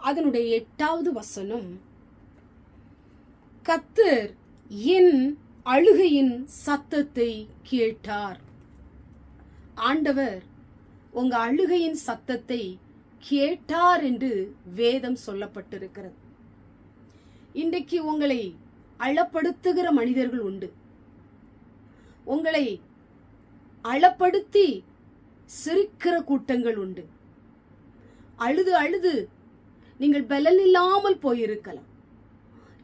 அதனுடைய 8வது வசனம், கர்த்தர் என் அழுகையின் சத்தத்தை கேட்டார். ஆண்டவர் உங்க அழுகையின் சத்தத்தை கேட்டார் என்று வேதம் சொல்லப்பட்டிருக்கிறது. இன்றைக்கு உங்களை அழப்படுத்துகிற மனிதர்கள் உண்டு. உங்களை அழப்படுத்தி சிரிக்கிற கூட்டங்கள் உண்டு. அழுது அழுது நீங்கள் பலன் இல்லாமல் போயிருக்கலாம்.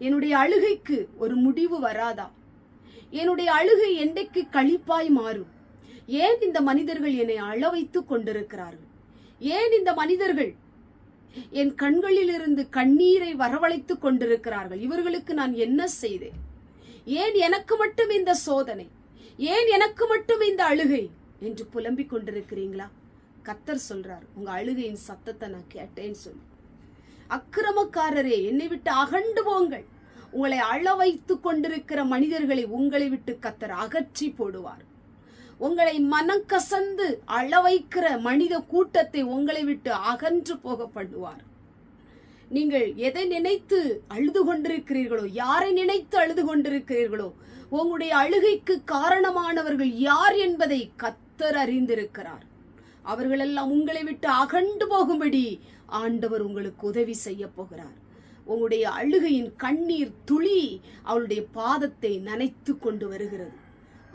என்னுடைய அழுகைக்கு ஒரு முடிவு வராதா? என்னுடைய அழுகை என்றைக்கு களிப்பாய் மாறும்? ஏன் இந்த மனிதர்கள் என்னை அழ வைத்துக் கொண்டிருக்கிறார்கள்? ஏன் இந்த மனிதர்கள் என் கண்களில் இருந்து கண்ணீரை வரவழைத்துக் கொண்டிருக்கிறார்கள்? இவர்களுக்கு நான் என்ன செய்தேன்? ஏன் எனக்கு மட்டும் இந்த சோதனை? ஏன் எனக்கு மட்டும் இந்த அழுகை என்று புலம்பிக் கொண்டிருக்கிறீங்களா? கர்த்தர் சொல்றார், உங்க அழுகையின் சத்தத்தை நான் கேட்டேன்னு சொல்லி. அக்கிரமக்காரரே, என்னை விட்டு அகண்டு போங்கள். உங்களை அழ வைத்துக் கொண்டிருக்கிற மனிதர்களை உங்களை விட்டு கர்த்தர் அகற்றி போடுவார். உங்களை மனம் கசந்து அழ வைக்கிற மனித கூட்டத்தை உங்களை விட்டு அகன்று போக பண்ணுவார். நீங்கள் எதை நினைத்து அழுது கொண்டிருக்கிறீர்களோ, யாரை நினைத்து அழுது கொண்டிருக்கிறீர்களோ, உங்களுடைய அழுகைக்கு காரணமானவர்கள் யார் என்பதை கர்த்தர் அறிந்திருக்கிறார். அவர்களெல்லாம் உங்களை விட்டு அகண்டு போகும்படி ஆண்டவர் உங்களுக்கு உதவி செய்ய போகிறார். உங்களுடைய அழுகையின் கண்ணீர் துளி அவளுடைய பாதத்தை நனைத்து கொண்டு வருகிறது.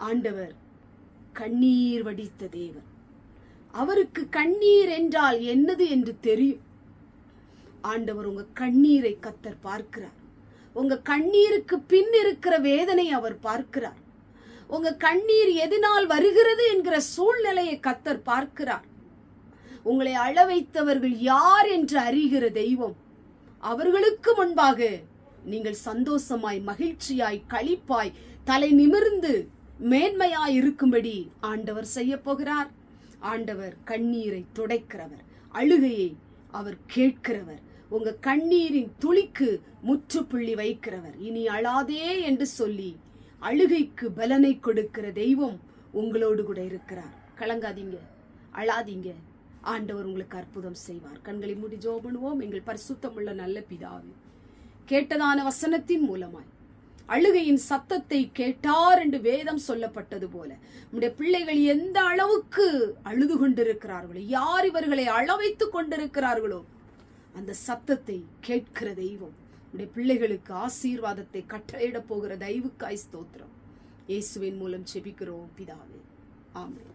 ஆண்டவர் கண்ணீர் வடித்த தேவன். அவருக்கு கண்ணீர் என்றால் என்னது என்று தெரியும். ஆண்டவர் உங்க கண்ணீரை கர்த்தர் பார்க்கிறார். உங்க கண்ணீருக்கு பின் இருக்கிற வேதனை அவர் பார்க்கிறார். உங்க கண்ணீர் எதனால் வருகிறது என்கிற சூழ்நிலையை கர்த்தர் பார்க்கிறார். உங்களை அழ வைத்தவர்கள் யார் என்று அறிகிற தெய்வம். அவர்களுக்கு முன்பாக நீங்கள் சந்தோஷமாய், மகிழ்ச்சியாய், களிப்பாய், தலை நிமிர்ந்து மேன்மையாய் இருக்கும்படி ஆண்டவர் செய்ய போகிறார். ஆண்டவர் கண்ணீரை துடைக்கிறவர், அழுகையை அவர் கேட்கிறவர், உங்க கண்ணீரின் துளிக்கு முற்றுப்புள்ளி வைக்கிறவர். இனி அழாதே என்று சொல்லி அழுகைக்கு பலனை கொடுக்கிற தெய்வம் உங்களோடு கூட இருக்கிறார். கலங்காதீங்க, அழாதீங்க. ஆண்டவர் உங்களுக்கு அற்புதம் செய்வார். கண்களை மூடி ஜெபம் பண்ணுவோம். எங்கள் பரிசுத்தமுள்ள நல்ல பிதாவே, கேட்டதான வசனத்தின் மூலமாய் அழுகையின் சத்தத்தை கேட்டார் என்று வேதம் சொல்லப்பட்டது போல நம்முடைய பிள்ளைகள் எந்த அளவுக்கு அழுது கொண்டிருக்கிறார்களோ, யார் இவர்களை அழ வைத்துக் கொண்டிருக்கிறார்களோ, அந்த சத்தத்தை கேட்கிற தெய்வம் நம்முடைய பிள்ளைகளுக்கு ஆசீர்வாதத்தை கட்டளையிட போகிற தயவுக்காய் ஸ்தோத்திரம். இயேசுவின் மூலம் ஜெபிக்கிறோம் பிதாவே, ஆமென்.